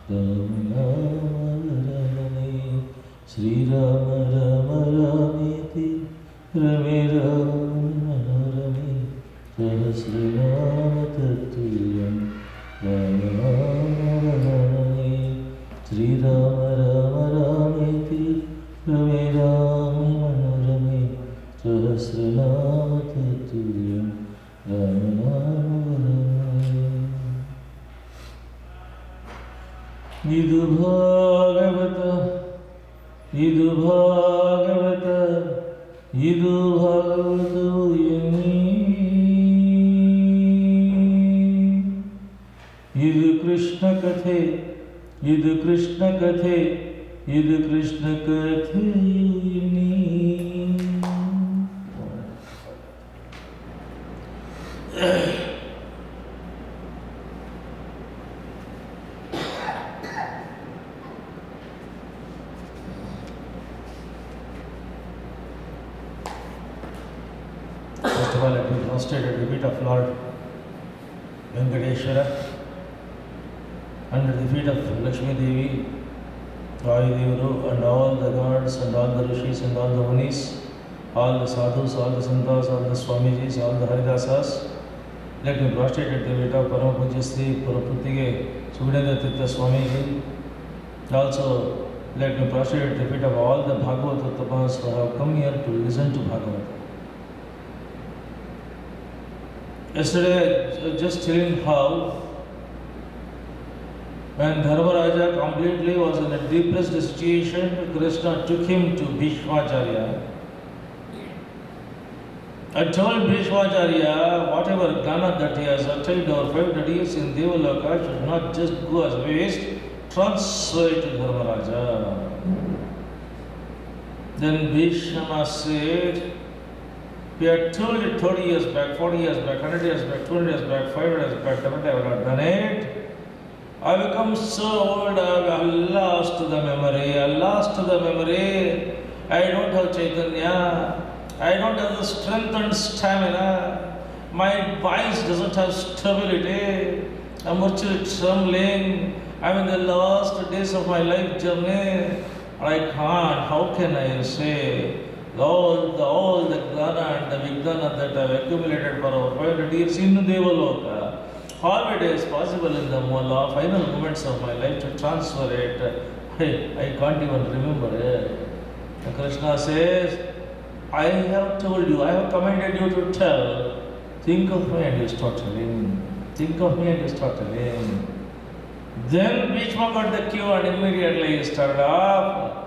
Rama Sri Rama Rama Rameti Rame Rama Rame Sahasranama Tattuliyam Rama Rame Sri Rama Rama Rameti Rame Rama Rame Sahasranama Tattuliyam Rama Rame Idu Bhagavata Idu Bhagavata Idu Bhagavata Yami Idu Krishna Kathe Idu Krishna Kathe Idu Krishna Kathe Yami First of all, let me prostrate at the feet of Lord Venkateshwara, under the feet of Lakshmi Devi, Vayu and all the gods and all the rishis and all the munis, all the sadhus, all the santas, all the swamijis, all the haridasas. Let me prostrate at the feet of Param Pujya Sri Puthige Subhadendra Tirtha Swamiji. Also, let me prostrate at the feet of all the Bhagavata Tapas who have come here to listen to Bhagavata. Yesterday, I was just telling how when Dharmaraja completely was in a depressed situation, Krishna took him to Bhishmacharya. I told Bhishmacharya, whatever gnana that he has attained over 500 years in Devaloka should not just go as waste, transfer it to Dharmaraja. Then Bhishma said, we had told it 30 years back, 40 years back, 100 years back, 200 years back, 500 years back, but I have not done it. I become so old, I lost the memory, I don't have Chaitanya, I don't have the strength and stamina, my voice doesn't have stability, I'm actually trembling, I'm in the last days of my life journey, I can't, how can I say? All the gnana and the vijnana that I have accumulated for over 500 years in Devaloka, how it is possible in the final moments of my life to transfer it? I can't even remember it. And Krishna says, I have told you, I have commanded you to tell. Think of me and you start telling. Think of me and you start telling. Then Bhishma got the cue and immediately he started off.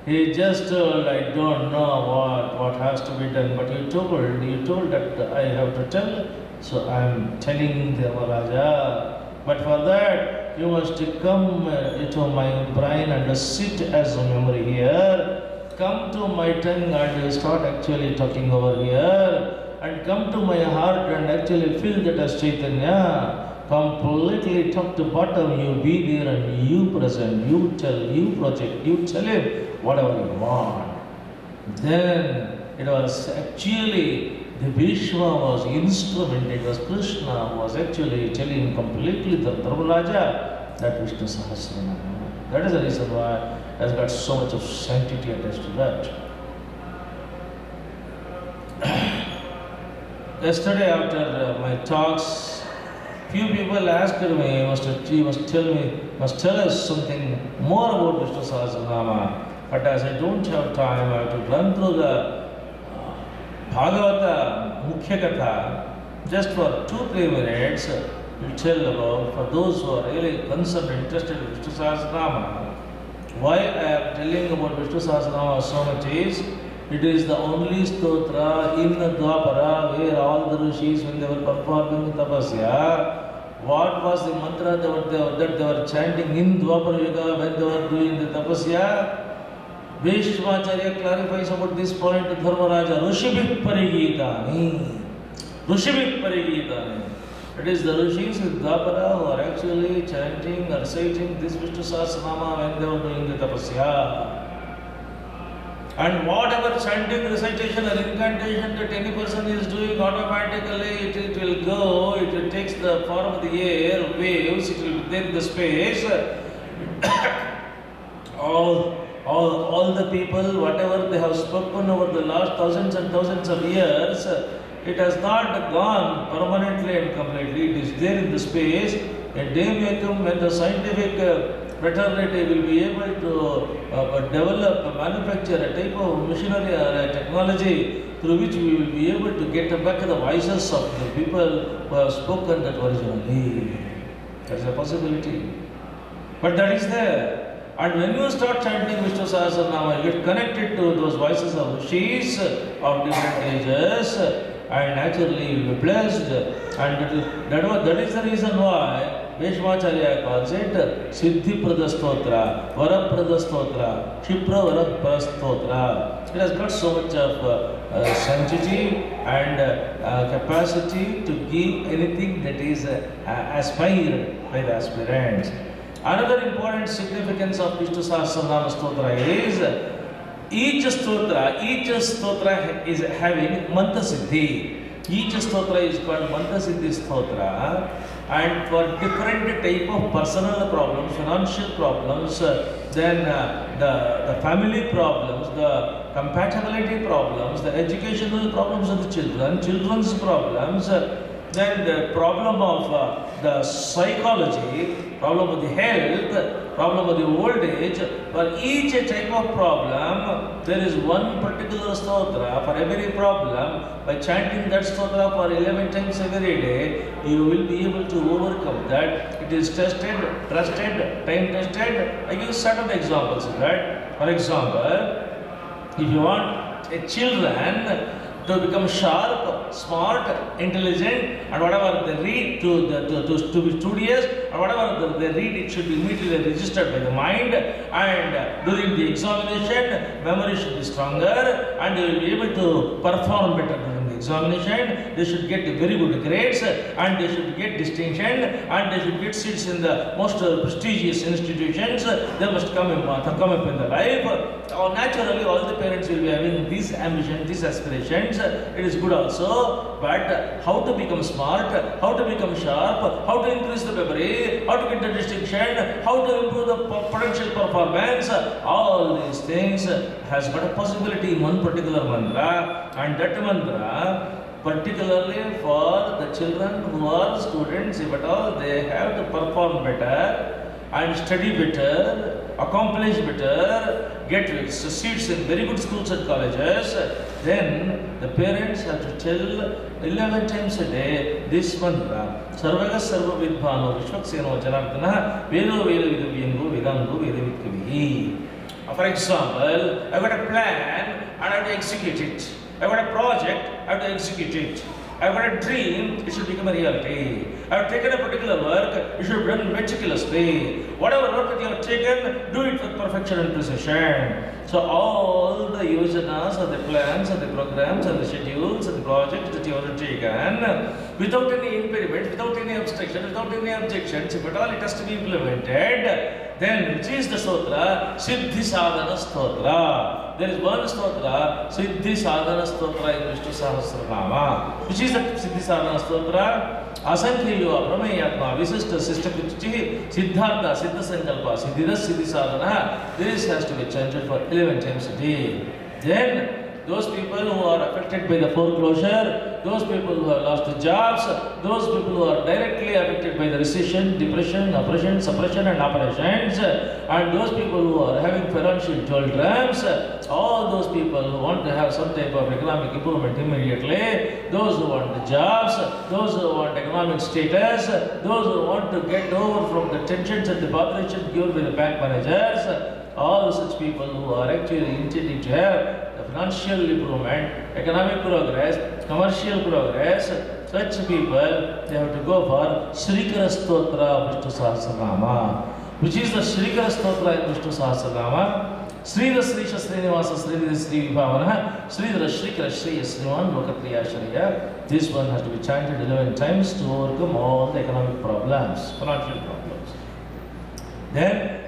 He just told, I don't know what has to be done, but you told that I have to tell, so I am telling Dharmaraja. But for that, you must come to my brain and sit as a memory here. Come to my tongue and start actually talking over here. And come to my heart and actually feel that as Chaitanya. Completely top to bottom, you be there and you present, you tell, you project, you tell him whatever you want. Then it was actually the Bhishma was instrument, it was Krishna who was actually telling completely the Dharmaraja that Vishnu Sahasranama. That is the reason why it has got so much of sanctity attached to that. Yesterday after my talks, few people asked me, must tell us something more about Vishnu Sahasranama. But as I don't have time, I have to run through the Bhagavata Mukhya Katha. Just for 2-3 minutes, we'll tell about, for those who are really concerned, interested in Vishnu Sahasranama, why I am telling about Vishnu Sahasranama so much is, it is the only stotra in Dwapara where all the rishis, when they were performing tapasya, what was the mantra that they were chanting in Dwapara Yuga when they were doing the tapasya? Bhishmacharya clarifies about this point to Dharmaraja, Rushibhik Parigitani. It is the rishis in Dwapara who are actually chanting or reciting this Vishnu Sahasranama when they were doing the tapasya. And whatever chanting, recitation or incantation that any person is doing, automatically it will go, it will take the form of the air, waves, it will be there in the space. all the people, whatever they have spoken over the last thousands and thousands of years, it has not gone permanently and completely. It is there in the space. A day may come when the scientific fraternity will be able to develop, manufacture a type of machinery or a technology through which we will be able to get back the voices of the people who have spoken that originally. That is a possibility. But that is there. And when you start chanting Vishnu Sahasranama, you get connected to those voices of rishis of different ages, and naturally you will be blessed. And that is the reason why Veshmacharya calls it Siddhi Prada Stotra, Vara Prada Stotra, Kshipra Vara Prada Stotra. It has got so much of sanctity and capacity to give anything that is aspired by the aspirants. Another important significance of Vishnu Sahasranama Stotra is each stotra is having Mantra Siddhi. Each stotra is called Mantra Siddhi Stotra, and for different type of personal problems, financial problems, then the family problems, the compatibility problems, the educational problems of the children, children's problems, then the problem of the psychology, problem of the health, problem of the old age. For each type of problem, there is one particular stotra for every problem. By chanting that stotra for 11 times every day, you will be able to overcome that. It is tested, trusted, time tested. I give certain examples of that. For example, if you want a children to become sharp, smart, intelligent, and whatever they read to be studious, and whatever they read, it should be immediately registered by the mind. And during the examination, memory should be stronger, and they will be able to perform better during the examination. They should get very good grades, and they should get distinction, and they should get seats in the most prestigious institutions. They must come up in the life. Naturally, all the parents will be having these ambitions, these aspirations. It is good also, but how to become smart, how to become sharp, how to increase the memory, how to get the distinction, how to improve the potential performance, all these things has got a possibility in one particular mantra, and that mantra particularly for the children who are students, if at all they have to perform better and study better, accomplish better, get seats in very good schools and colleges, then the parents have to tell 11 times a day this mantra. Sarvaga sarva vidbhano vishvakseno janardana vedo veda vidavyango vedango veda vidkavihi. For example, I've got a plan and I have to execute it. I've got a project, I have to execute it. I've got a dream, it should become a reality. I've taken a particular work, it should be done meticulously. Whatever work that you have taken, do it with perfection and precision. So all the yojanas and the plans and the programs and the schedules and the projects that you have taken, without any impediment, without any obstruction, without any objections, if at all it has to be implemented, then which is the stotra? Siddhi Sadhana Stotra. There is one stotra, Siddhi Sadhana Stotra in Vishnu Sahasranama. Which is the Siddhi Sadhana Stotra? Asankhiyo Prameyatma Visishta Sistakuchi Siddhartha Siddha Sankalpa Siddhidas Siddhi Sadhana. This has to be chanted for 11 times a day. Then those people who are affected by the foreclosure, those people who have lost their jobs, those people who are directly affected by the recession, depression, oppression, suppression and operations, and those people who are having financial doldrums, all those people who want to have some type of economic improvement immediately, those who want the jobs, those who want economic status, those who want to get over from the tensions and the botheration given by the bank managers, all such people who are actually intending to have financial improvement, economic progress, commercial progress, such people, they have to go for Shrikara Stotra of Vishnu Sahasranama. Which is the Shrikara Stotra in Vishnu Sahasranama? Sridhara Srisha Srinivasa Sridhara Sri Vibhavana Sridhara Shrikara Shriya Sriman Lokatriya Shariya. This one has to be chanted 11 times to overcome all the economic problems, financial problems. Then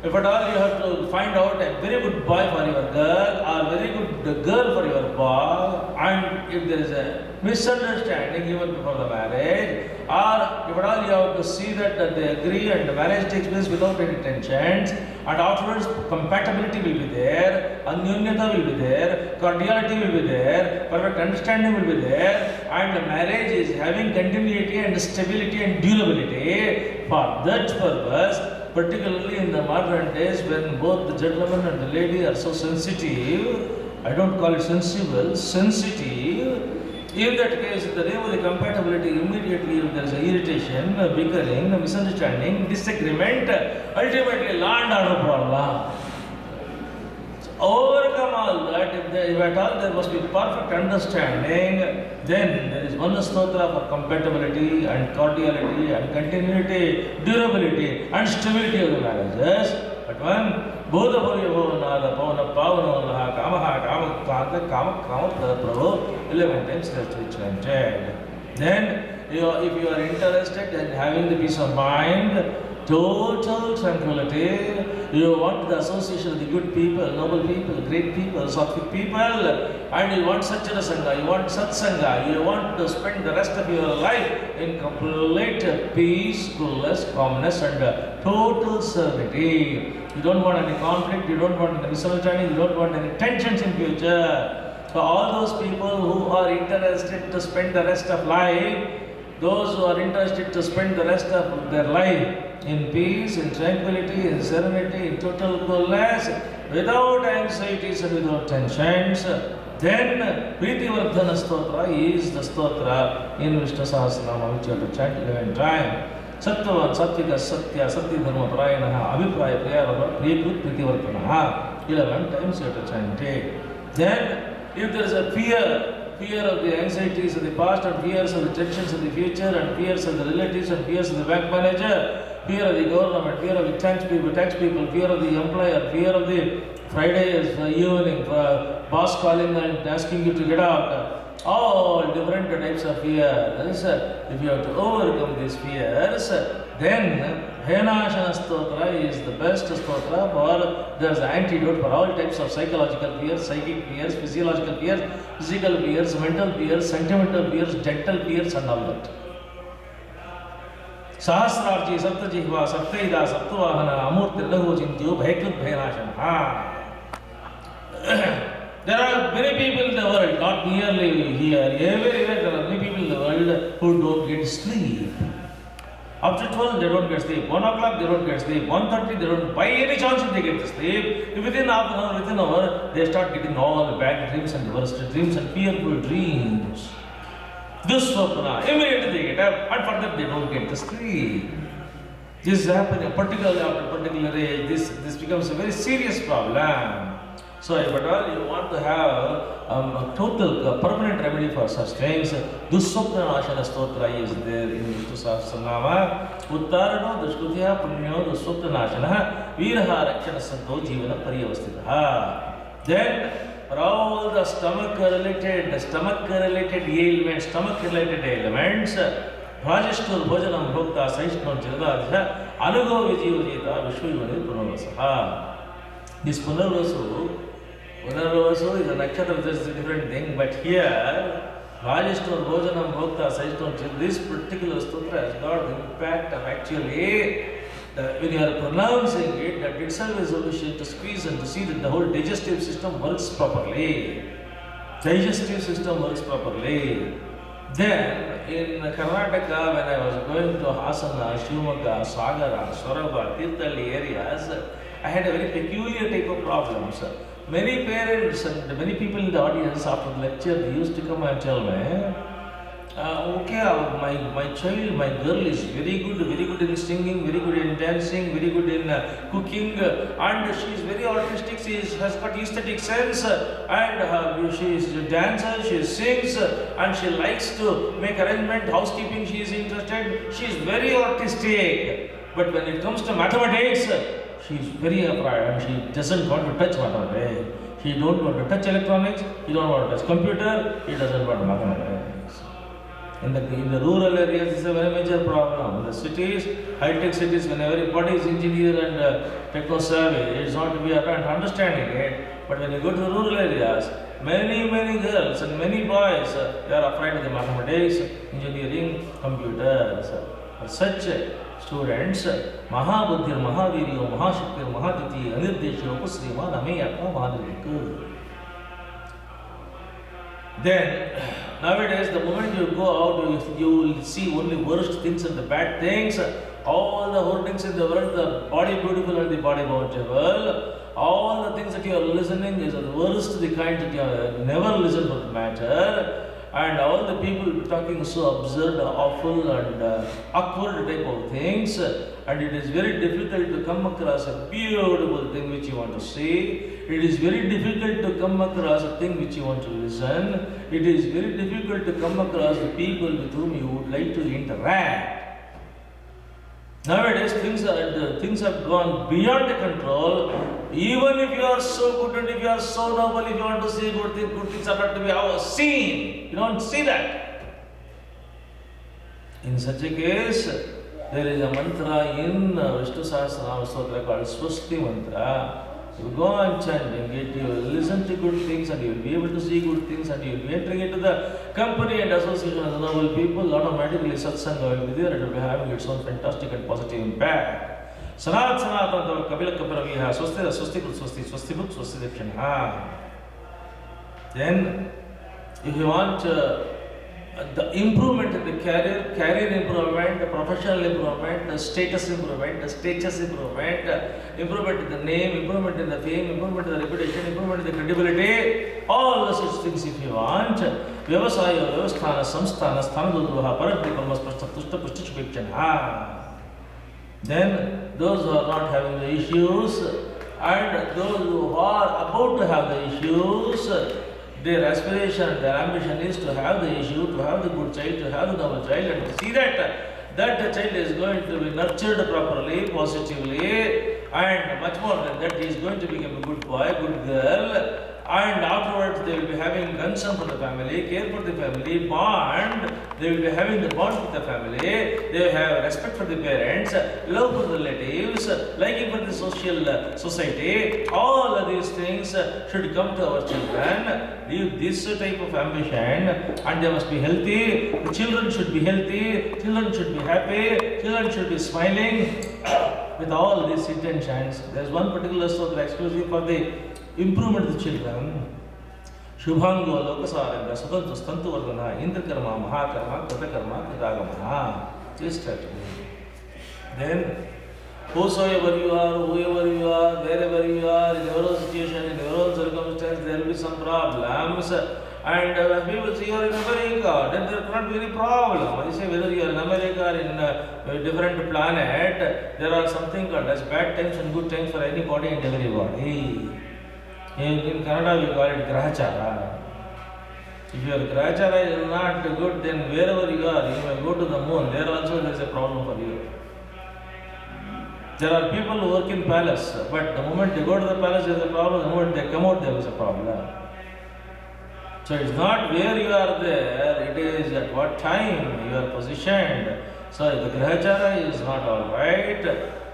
If at all you have to find out a very good boy for your girl or very good girl for your boy, and if there is a misunderstanding even before the marriage, or if at all you have to see that they agree and the marriage takes place without any tensions, and afterwards compatibility will be there, anyonyata will be there, cordiality will be there, perfect understanding will be there, and the marriage is having continuity and stability and durability. For that purpose, particularly in the modern days when both the gentleman and the lady are so sensitive, I don't call it sensible, sensitive. In that case, in the name of the compatibility, immediately if there is a irritation, a bickering, a misunderstanding, disagreement, ultimately land out of problem. So overcome all that, if at all there must be perfect understanding, then there is one stotra for compatibility and cordiality and continuity, durability and stability of the marriages. But one, Bodha Bhavya Bhavanada Pavana Pavana Kamaha Kamakanta Kama Prabhu, 11 times that's which chanted. Then, if you are interested in having the peace of mind, total tranquility, you want the association of the good people, noble people, great people, sattvic people, and you want Satchana Sangha, you want Satsanga, you want to spend the rest of your life in complete peace, coolness, calmness, and total serenity. You don't want any conflict, you don't want any misunderstanding, you don't want any tensions in future. So all those people who are interested to spend the rest of life, those who are interested to spend the rest of their life in peace, in tranquility, in serenity, in total coolness, without anxieties and without tensions, then Prithivardhana Stotra is the Stotra in Vishnu Sahasranama which you have to chant 11 times. Sattvavan, Sattvika, Satya, Satya Dharma Parayanaha, Abhipraya Priyarava, Priyakrut Prithivardhanaha. 11 times you have to chant it. Then, if there is a fear of the anxieties of the past and fears of the tensions of the future and fears of the relatives and fears of the bank manager, fear of the government, fear of the tax people, fear of the employer, fear of the Friday evening, boss calling and asking you to get out. All different types of fears. If you have to overcome these fears, then Bhenashana Stotra is the best stotra for there is an antidote for all types of psychological fears, psychic fears, physiological fears, physical fears, mental fears, sentimental fears, dental fears, and all that. Sahasrarji, Saptajihva, Saptaida, Saptavahana, Amurti, Lahu, Chintyu, Bhaikut, Bhenashana. There are many people in the world, not merely here, everywhere there are many people in the world who don't get sleep. After 12, they don't get sleep. 1 o'clock, they don't get sleep. 1:30, they don't, by any chance they get to sleep. Within half an hour, within an hour, they start getting all the bad dreams and worst dreams and fearful dreams. This swapna, immediately they get up, and for that they don't get to sleep. This is happening, particularly after a particular age, this becomes a very serious problem. So if at all you want to have a total permanent remedy for such things, Dusswapna Nashana Stotra is there in Vishnu Sahasranama. Uttarano Dushkutya Punyo Dusswapna Nashana Viraha Rakshana Santo Jivana Pariyavastitaha. Then for all the stomach related ailments, Rajashtur Bhojanam Bhokta Saishno Jiradadhya Anugo Vijivajita Vishwayavani Punarvasaha. This Punarvasu is a nakshatra, that's a different thing, but here, Rajashtur Bhojanam Bhokta Saishno, this particular stotra has got the impact of actually, when you are pronouncing it, that itself is sufficient to squeeze and to see that the whole digestive system works properly. Digestive system works properly. Then, in Karnataka, when I was going to Hasana, Shivamogga, Sagara, Soraba, Tirthalli areas, I had a very peculiar type of problems. Many parents and many people in the audience after the lecture, they used to come and tell me, my child, my girl is very good in singing, very good in dancing, very good in cooking, and she is very artistic, she has got aesthetic sense, and she is a dancer, she sings, and she likes to make arrangement, housekeeping, she is interested, she is very artistic. But when it comes to mathematics, she is very afraid and she doesn't want to touch mathematics. She don't want to touch electronics, she don't want to touch computer, she doesn't want mathematics. In the rural areas, this is a very major problem. In the cities, high-tech cities, when everybody is engineer and techno-savvy, it's not we are not understanding it. But when you go to the rural areas, many girls and many boys, they are afraid of the mathematics, engineering, computers. For such students, Mahabuddhir, Mahaviryo, Mahashaktir, Mahaditi, Anirdeshyo, Pusrima, Nameyatma, Madhuriku. Then, nowadays, the moment you go out, you will see only worst things and the bad things. All the hoardings in the world, the body beautiful and the body bountiful. All the things that you are listening is the worst, the kind that you have never listened to the matter. And all the people talking so absurd, awful and awkward type of things. And it is very difficult to come across a beautiful thing which you want to see. It is very difficult to come across a thing which you want to listen. It is very difficult to come across the people with whom you would like to interact. Nowadays, things have gone beyond control. Even if you are so good and if you are so noble, if you want to see good things are not to be seen. You don't see that. In such a case, there is a mantra in Vishnu Sahasranama Stotra called Swasti mantra. You go on chanting it, you will listen to good things and you will be able to see good things and you will be entering into the company and association of the noble people. Automatically satsanga will be there, it will be having its own fantastic and positive impact. Sanat Sanatana Kabila Kaparaviha Swasti Swasti Swasti Swasti Bhuk Swasti Dakshana. Then, if you want the improvement in the career improvement, the professional improvement, the status improvement, improvement in the name, improvement in the fame, improvement in the reputation, improvement in the credibility, all the such things if you want. Vyavasaya, Vyavasthana, Samsthana, Sthanadudruha, Paradhi, Parmaspashta, Tushta, Pushtichvikshana. Then, those who are not having the issues and those who are about to have the issues, their aspiration, their ambition is to have the issue, to have the good child, to have the noble child, and to see that the child is going to be nurtured properly, positively, and much more than that, he is going to become a good boy, good girl, and afterwards they will be having concern for the family, care for the family, bond, they will be having the bond with the family, they will have respect for the parents, love for the relatives, liking for the society, all of these things should come to our children. Leave this type of ambition and they must be healthy, the children should be healthy, children should be happy, children should be smiling with all these intentions. There is one particular story exclusive for the improvement of the children. Shubhango Lokasaranga Sudantu Stantu Vardhana Indrakarma Mahakarma Kritakarma Kritagama. Just try to do. Then, whosoever you are, whoever you are, wherever you are, in your own situation, in your own circumstance, there will be some problems. And when people say you are in America, then there cannot be any problem. I say whether you are in America or in a different planet, there are something called as bad times and good times for anybody and everybody. In Kannada we call it Grahachara. If your Grahachara is not good, then wherever you are, you may go to the moon. There also there is a problem for you. There are people who work in palace, but the moment they go to the palace, there is a problem. The moment they come out, there is a problem. So it's not where you are there, it is at what time you are positioned. So if the Grahachara is not alright,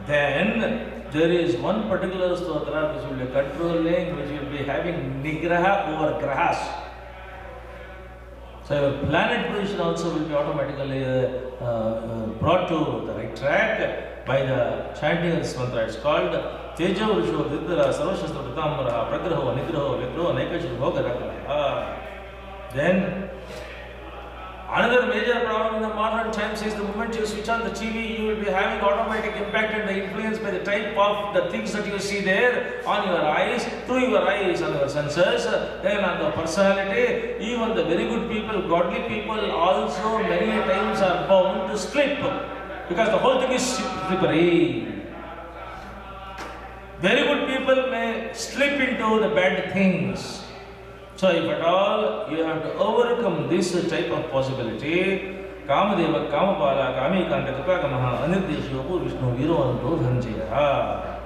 then there is one particular stotra which will be controlling, which will be having Nigraha over Grahas. So your planet position also will be automatically brought to the right track by the chanting of this mantra. It's called Tejo Vrisho Vidra Sarvashastra Pitamara Pragraho Nigraho Vigraho Naikashri Bhogarakala. Then another major problem in the modern times is the moment you switch on the TV, you will be having automatic impact and the influence by the type of the things that you see there on your eyes, through your eyes, on your senses, then on the personality. Even the very good people, godly people also many times are bound to slip because the whole thing is slippery. Very good people may slip into the bad things. So if at all you have to overcome this type of possibility, Kamadeva, Kamapala, Kamikanta, Kapakamaha, Anirdeshyopu, Vishnu, Viroanto, Dhanjaya.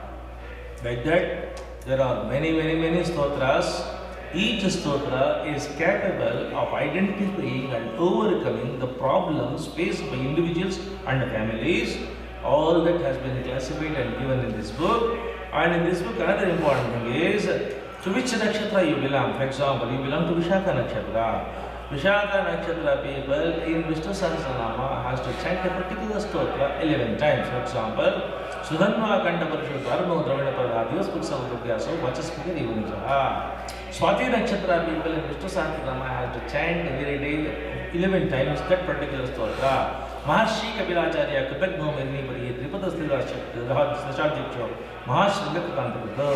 Like that, there are many stotras. Each stotra is capable of identifying and overcoming the problems faced by individuals and families. All that has been classified and given in this book. And in this book, another important thing is to which nakshatra you belong. For example, you belong to Vishaka nakshatra. Vishaka nakshatra people in Vishnu Sahasranama has to chant a particular stotra 11 times. For example, Sudhanva Kanta Parishutta Arno Dravina Pada Divas Puksamutokyaso Vachaspika Divanicha. Swati nakshatra people in Vishnu Sahasranama has to chant every day 11 times that particular stotra. Maharshi Kapilacharya Kapagno Merni Pari Tripada Sthirashadikcho Mahashringakantaputta.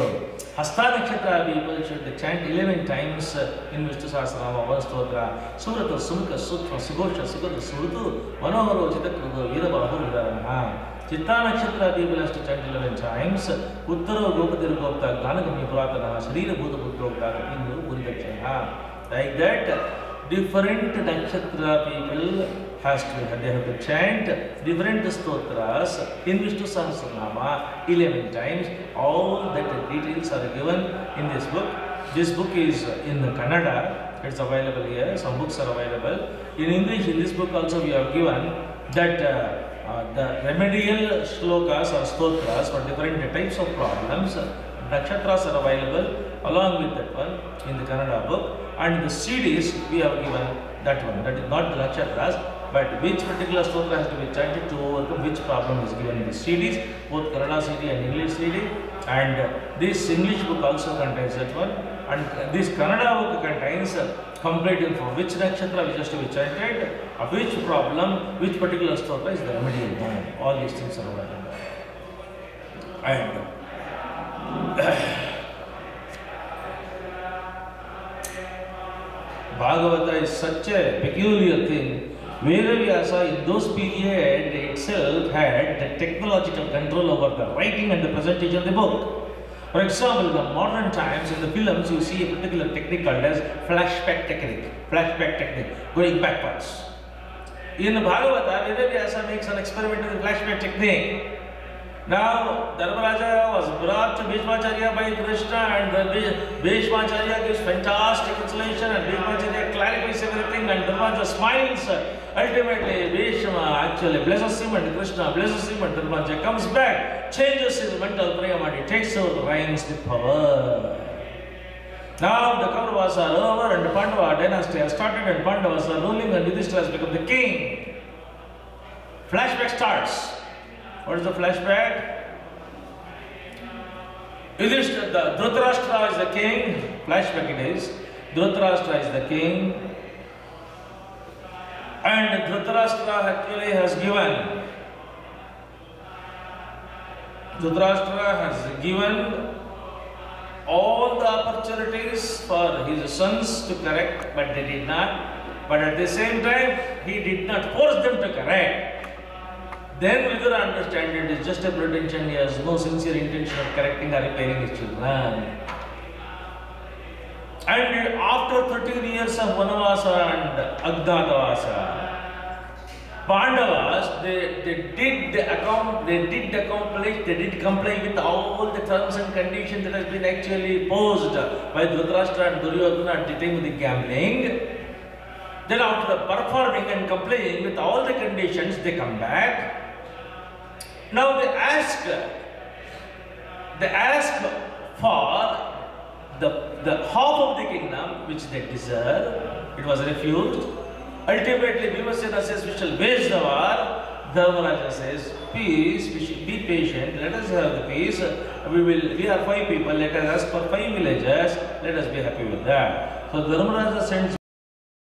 Hasta nakshatra people should chant 11 times in Vishnu Sahasranama one stotra. Surata Sumika Sukha Sugosha Sugata Surutu Manoharo Chitakrudo Veerabahu Vidaranaha. Chitta nakshatra people has to chant 11 times. Uttaro Gopadir Gopta Ganagami Puratana Sharira Bhuta Putrokta Kapindu Puridakshaha. Like that, different nakshatra people they have to chant different stotras in Vishnu Sahasranama 11 times. All that details are given in this book. This book is in Kannada. It's available here. Some books are available. In English, in this book also we have given that the remedial shlokas or stotras for different types of problems. Nakshatras are available along with that one in the Kannada book. And the CDs we have given that one. That is not the nakshatras, but which particular stotra has to be chanted to overcome which problem is given in the CDs, both Kannada CD and English CD. And this English book also contains that one. And this Kannada book contains complete info, which nakshatra which has to be chanted, of which problem, which particular stotra is the remedial one. All these things are available. And Bhagavata is such a peculiar thing. Vedavyasa in those period itself had the technological control over the writing and the presentation of the book. For example, in the modern times, in the films, you see a particular technique called as flashback technique, going backwards. In Bhagavata, Vedavyasa makes an experiment with the flashback technique. Now, Dharmaraja was brought to Bhishmacharya by Krishna, and Bhishmacharya gives fantastic explanation, and Bhishmacharya clarifies everything, and Dharmaraja smiles. Ultimately, Bhishma actually blesses him, and Krishna blesses him, and Dharmaraja comes back, changes his mental frame, and he takes over the reins with power. Now, the Kauravas are over, and the Pandava dynasty has started, and Pandavas are ruling, and Yudhishthira has become the king. Flashback starts. What is the flashback? Yudhishthira, the Dhritarashtra is the king. Flashback it is. Dhritarashtra is the king. And Dhritarashtra actually has given. Dhritarashtra has given all the opportunities for his sons to correct, but they did not. But at the same time, he did not force them to correct. Then we will understand it is just a pretension. He has no sincere intention of correcting or repairing his children. And after 13 years of Vanavasa and Ajnatavasa, Pandavas, they did comply with all the terms and conditions that has been actually posed by Dhritarashtra and Duryodhana at the time of the gambling. Then after performing and complying with all the conditions, they come back. Now they ask for the half of the kingdom which they deserve. It was refused. Ultimately, Bhimasena says, we shall wage the war. Dharmaraja says, peace, we should be patient, let us have the peace. We are 5 people, let us ask for 5 villages, let us be happy with that. So Dharmaraja sends